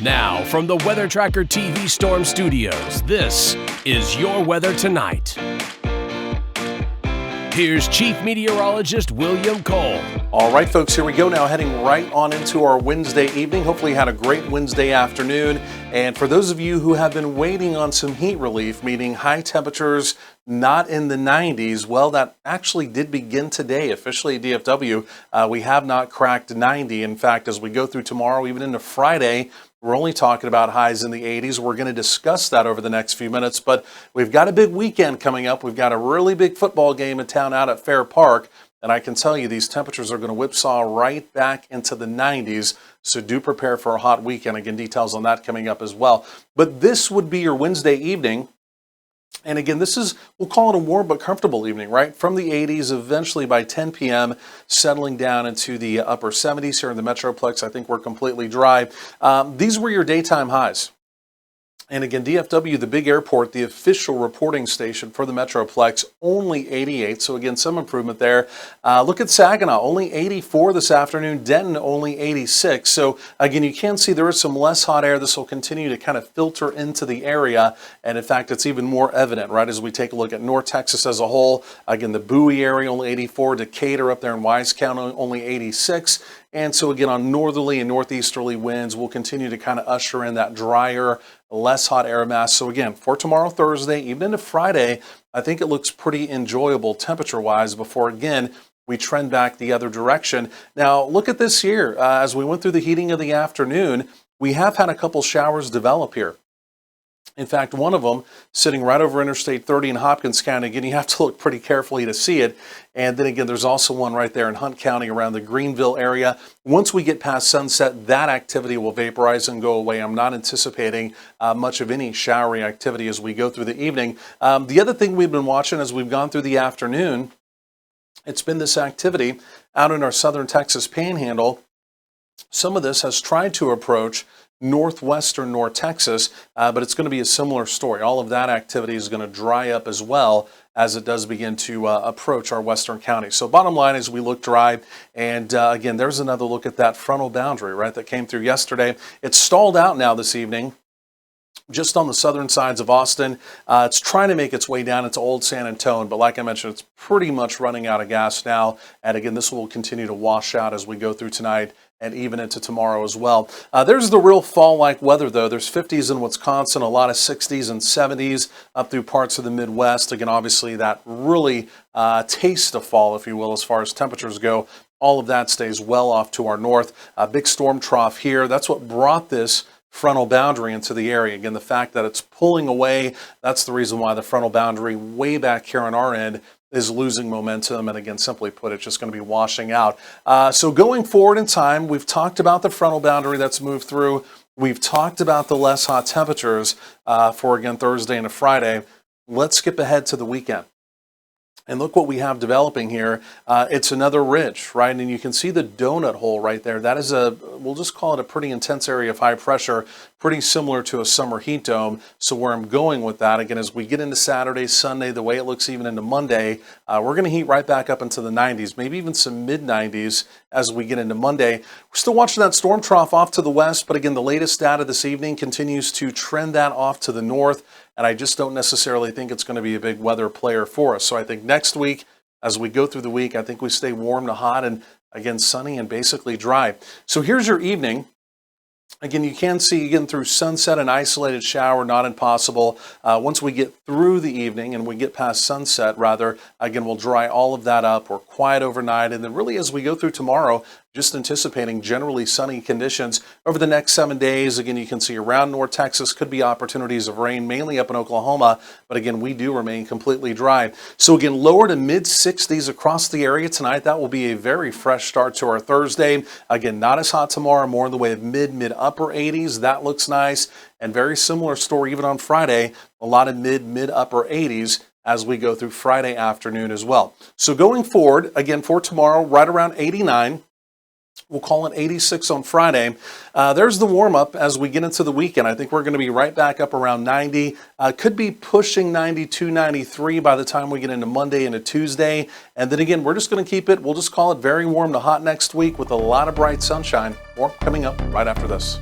Now, from the Weather Tracker TV Storm Studios, this is your weather tonight. Here's Chief Meteorologist William Cole. All right, folks, here we go now, heading right on into our Wednesday evening. Hopefully you had a great Wednesday afternoon. And for those of you who have been waiting on some heat relief, meaning high temperatures not in the 90s, well, that actually did begin today. Officially at DFW, we have not cracked 90. In fact, as we go through tomorrow, even into Friday, we're only talking about highs in the 80s. We're going to discuss that over the next few minutes, but we've got a big weekend coming up. We've got a really big football game in town out at Fair Park, and I can tell you these temperatures are going to whipsaw right back into the 90s, so do prepare for a hot weekend. Again, details on that coming up as well. But this would be your Wednesday evening. And again, this is, we'll call it a warm but comfortable evening, right? From the 80s, eventually by 10 p.m., settling down into the upper 70s here in the Metroplex. I think we're completely dry. These were your daytime highs. And again, DFW, the big airport, the official reporting station for the Metroplex, only 88. So again, some improvement there. Look at Saginaw, only 84 this afternoon. Denton, only 86. So again, you can see there is some less hot air. This will continue to kind of filter into the area. And in fact, it's even more evident, right, as we take a look at North Texas as a whole. Again, the Bowie area, only 84. Decatur up there in Wise County, only 86. And so again, on northerly and northeasterly winds, we'll continue to kind of usher in that drier, less hot air mass. So again, for tomorrow, Thursday, even into Friday, I think it looks pretty enjoyable temperature-wise before, again, we trend back the other direction. Now, look at this here. As we went through the heating of the afternoon, we have had a couple showers develop here. In fact, one of them sitting right over Interstate 30 in Hopkins County. Again, you have to look pretty carefully to see it. And then again, there's also one right there in Hunt County around the Greenville area. Once we get past sunset, that activity will vaporize and go away. I'm not anticipating much of any showery activity as we go through the evening. The other thing we've been watching as we've gone through the afternoon, it's been this activity out in our southern Texas panhandle. Some of this has tried to approach northwestern North Texas, but it's going to be a similar story. All of that activity is going to dry up as well as it does begin to approach our western counties. So bottom line is we look dry, and again, there's another look at that frontal boundary, right, that came through yesterday. It's stalled out now this evening, just on the southern sides of Austin. It's trying to make its way down into Old San Antonio, but like I mentioned, it's pretty much running out of gas now. And again, this will continue to wash out as we go through tonight and even into tomorrow as well. There's the real fall-like weather, though. There's 50s in Wisconsin, a lot of 60s and 70s up through parts of the Midwest. Again, obviously, that really taste of fall, if you will, as far as temperatures go. All of that stays well off to our north. A big storm trough here. That's what brought this frontal boundary into the area. Again, the fact that it's pulling away, that's the reason why the frontal boundary way back here on our end is losing momentum, and again, simply put, it's just going to be washing out. So going forward in time, we've talked about the frontal boundary that's moved through. We've talked about the less hot temperatures for, again, Thursday and Friday. Let's skip ahead to the weekend. And look what we have developing here. It's another ridge, right? And you can see the donut hole right there. That is we'll just call it a pretty intense area of high pressure, pretty similar to a summer heat dome. So where I'm going with that, again, as we get into Saturday, Sunday, the way it looks even into Monday, we're going to heat right back up into the 90s, maybe even some mid-90s as we get into Monday. We're still watching that storm trough off to the west, but again, the latest data this evening continues to trend that off to the north. And I just don't necessarily think it's going to be a big weather player for us. So I think next week, as we go through the week, I think we stay warm to hot and, again, sunny and basically dry. So here's your evening. Again, you can see, again, through sunset, an isolated shower, not impossible. Once we get through the evening and we get past sunset, rather, again, we'll dry all of that up. We're quiet overnight. And then really as we go through tomorrow, just anticipating generally sunny conditions over the next 7 days. Again, you can see around North Texas could be opportunities of rain, mainly up in Oklahoma. But again, we do remain completely dry. So again, lower to mid-60s across the area tonight. That will be a very fresh start to our Thursday. Again, not as hot tomorrow, more in the way of mid-upper 80s. That looks nice. And very similar story even on Friday. A lot of mid-upper 80s as we go through Friday afternoon as well. So going forward, again, for tomorrow, right around 89. We'll call it 86 on Friday. There's the warm-up as we get into the weekend. I think we're going to be right back up around 90. Could be pushing 92, 93 by the time we get into Monday into Tuesday. And then again, we're just going to keep it, we'll just call it very warm to hot next week with a lot of bright sunshine. More coming up right after this.